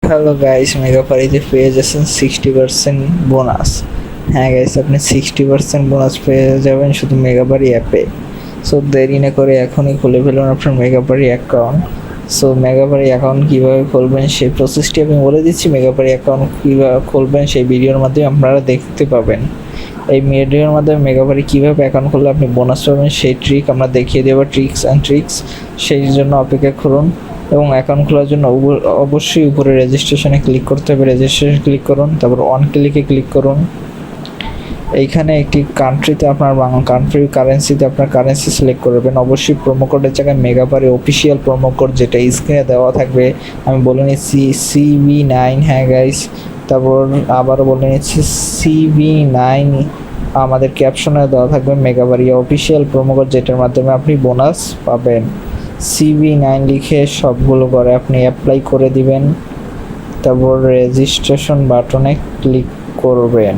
Hello guys, মেগাপারিতে পেয়ে যাচ্ছেন 60% bonus. হ্যাঁ গাইস, আপনি 60% বোনাস পেয়ে যাবেন শুধু মেগাপারি অ্যাপে। সো দেরি না করে এখনই খুলে ফেলুন আপনার মেগাপারি অ্যাকাউন্ট। সো মেগাপারি অ্যাকাউন্ট কীভাবে খুলবেন সেই প্রসেসটি আমি বলে দিচ্ছি। মেগাপারি অ্যাকাউন্ট কীভাবে খুলবেন সেই ভিডিওর মাধ্যমে আপনারা দেখতে পাবেন। এই ভিডিওর মাধ্যমে মেগাপারি কীভাবে অ্যাকাউন্ট খুললে আপনি বোনাস পাবেন সেই ট্রিক আমরা দেখিয়ে দেবো, ট্রিক্স। সেই জন্য অপেক্ষা করুন এবং অ্যাকাউন্ট খোলার জন্য অবশ্যই উপরে রেজিস্ট্রেশনে ক্লিক করতে হবে। রেজিস্ট্রেশন ক্লিক করুন, তারপর অন ক্লিকে ক্লিক করুন। এইখানে একটি কান্ট্রিতে আপনার কারেন্সিতে আপনার কারেন্সি সিলেক্ট করবেন। অবশ্যই প্রোমো কোডের জায়গায় মেগাপারি অফিসিয়াল প্রোমো কোড যেটা স্ক্রিনে দেওয়া থাকবে, আমি বলে নিচ্ছি CV9। হ্যাঁ গাইস, তারপর আবারও বলে নিচ্ছি CV9। আমাদের ক্যাপশনে দেওয়া থাকবে মেগাপারি অফিসিয়াল প্রোমো কোড, যেটার মাধ্যমে আপনি বোনাস পাবেন। CV9 লিখে সবগুলো করে আপনি অ্যাপ্লাই করে দিবেন, তারপর রেজিস্ট্রেশন বাটনে ক্লিক করবেন।